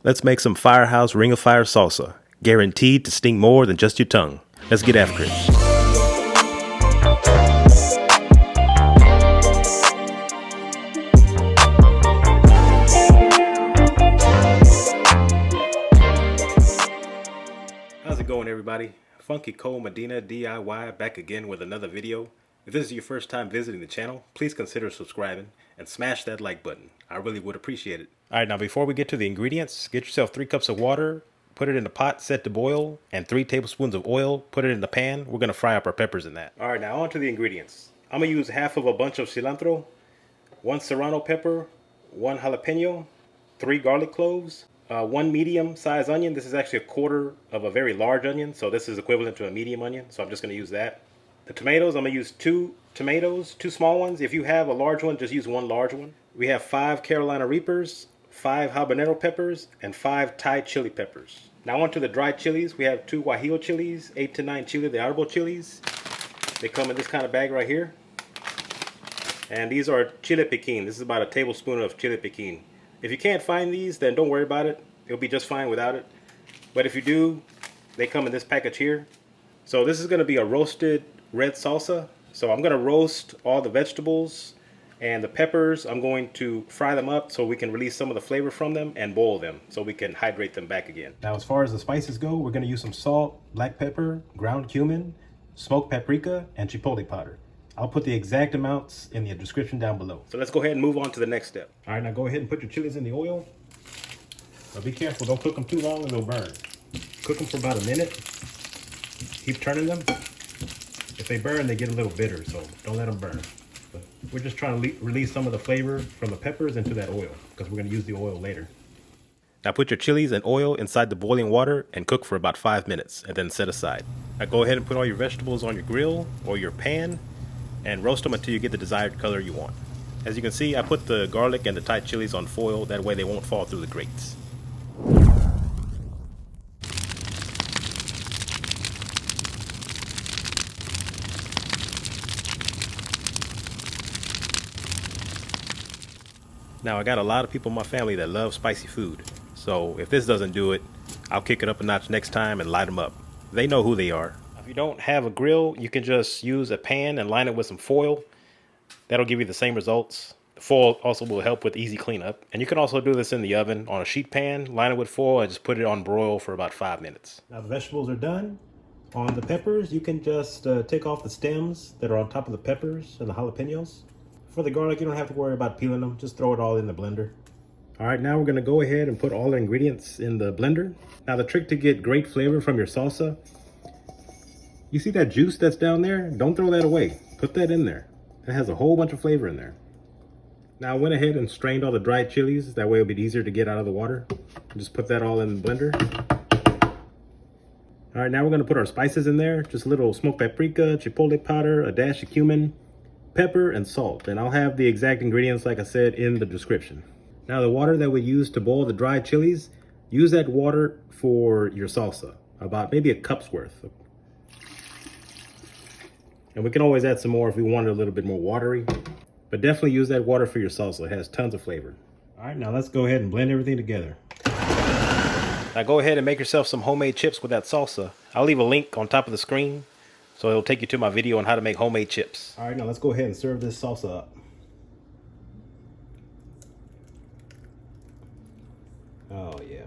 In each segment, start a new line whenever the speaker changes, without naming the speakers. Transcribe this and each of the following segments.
Let's make some Firehouse Ring of Fire salsa, guaranteed to sting more than just your tongue. Let's get after it. How's it going, everybody? Funky Cole Medina DIY back again with another video. If this is your first time visiting the channel, please consider subscribing and smash that like button. I really would appreciate it. Alright, now before we get to the ingredients, get yourself 3 cups of water, put it in a pot set to boil, and 3 tablespoons of oil, put it in the pan. We're going to fry up our peppers in that. Alright, now on to the ingredients. I'm going to use half of a bunch of cilantro, 1 Serrano pepper, 1 jalapeño, 3 garlic cloves, 1 medium sized onion. This is actually a quarter of a very large onion, so this is equivalent to a medium onion, so I'm just going to use that. The tomatoes, I'm going to use 2 tomatoes, 2 small ones. If you have a large one, just use 1 large one. We have 5 Carolina Reapers, 5 Habanero Peppers, and 5 Thai chili peppers. Now on to the dried chilies. We have 2 Guajillo Chiles, 8 to 9 Chile de Arbol chilies. They come in this kind of bag right here. And these are Chile Piquin. This is about a tablespoon of Chile Piquin. If you can't find these, then don't worry about it. It'll be just fine without it. But if you do, they come in this package here. So this is going to be a roasted red salsa. So I'm going to roast all the vegetables and the peppers. I'm going to fry them up so we can release some of the flavor from them and boil them so we can hydrate them back again. Now as far as the spices go, we're going to use some salt, black pepper, ground cumin, smoked paprika, and chipotle powder. I'll put the exact amounts in the description down below. So let's go ahead and move on to the next step. All right, now go ahead and put your chilies in the oil. But be careful, don't cook them too long or they'll burn. Cook them for about a minute. Keep turning them. If they burn, they get a little bitter, so don't let them burn. But we're just trying to release some of the flavor from the peppers into that oil because we're going to use the oil later. Now put your chilies and oil inside the boiling water and cook for about 5 minutes and then set aside. Now go ahead and put all your vegetables on your grill or your pan and roast them until you get the desired color you want. As you can see, I put the garlic and the Thai chilies on foil, that way they won't fall through the grates. Now I got a lot of people in my family that love spicy food, so if this doesn't do it, I'll kick it up a notch next time and light them up. They know who they are. If you don't have a grill, you can just use a pan and line it with some foil. That'll give you the same results. The foil also will help with easy cleanup. And you can also do this in the oven on a sheet pan, line it with foil, and just put it on broil for about 5 minutes. Now the vegetables are done. On the peppers, you can just take off the stems that are on top of the peppers and the jalapenos. For the garlic, you don't have to worry about peeling them. Just throw it all in the blender. All right, now we're gonna go ahead and put all the ingredients in the blender. Now the trick to get great flavor from your salsa, you see that juice that's down there? Don't throw that away. Put that in there. It has a whole bunch of flavor in there. Now I went ahead and strained all the dried chilies. That way it'll be easier to get out of the water. Just put that all in the blender. All right, now we're gonna put our spices in there. Just a little smoked paprika, chipotle powder, a dash of cumin, pepper, and salt. And I'll have the exact ingredients, like I said, in the description. Now the water that we use to boil the dried chilies, use that water for your salsa. About maybe a cup's worth. And we can always add some more if we want it a little bit more watery. But definitely use that water for your salsa. It has tons of flavor. All right, now let's go ahead and blend everything together. Now go ahead and make yourself some homemade chips with that salsa. I'll leave a link on top of the screen, so it'll take you to my video on how to make homemade chips. All right, now let's go ahead and serve this salsa up. Oh yeah.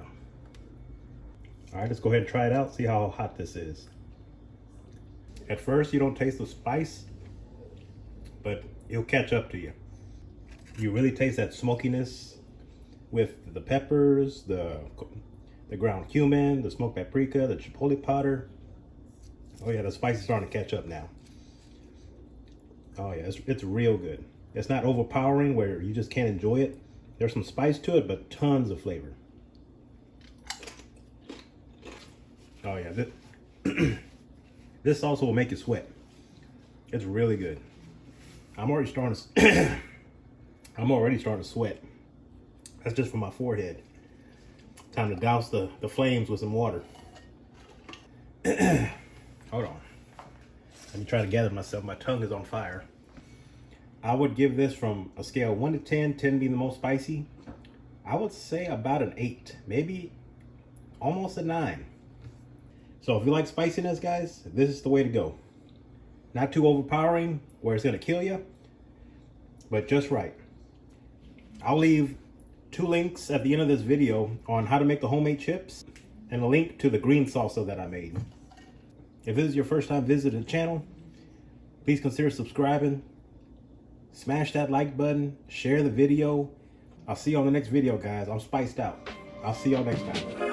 All right, let's go ahead and try it out, see how hot this is. At first, you don't taste the spice, but it'll catch up to you. You really taste that smokiness with the peppers, the ground cumin, the smoked paprika, the chipotle powder. Oh yeah, the spice is starting to catch up now. Oh yeah, it's real good. It's not overpowering where you just can't enjoy it. There's some spice to it, but tons of flavor. Oh yeah, this also will make you sweat. It's really good. I'm already starting to sweat. That's just from my forehead. Time to douse the flames with some water. Hold on. Let me try to gather myself. My tongue is on fire. I would give this from a scale of 1 to 10, 10 being the most spicy. I would say about an 8, maybe almost a 9. So if you like spiciness, guys, this is the way to go. Not too overpowering where it's gonna kill you, but just right. I'll leave 2 links at the end of this video on how to make the homemade chips and a link to the green salsa that I made. If this is your first time visiting the channel, please consider subscribing, smash that like button, share the video. I'll see you on the next video, guys. I'm spiced out. I'll see y'all next time.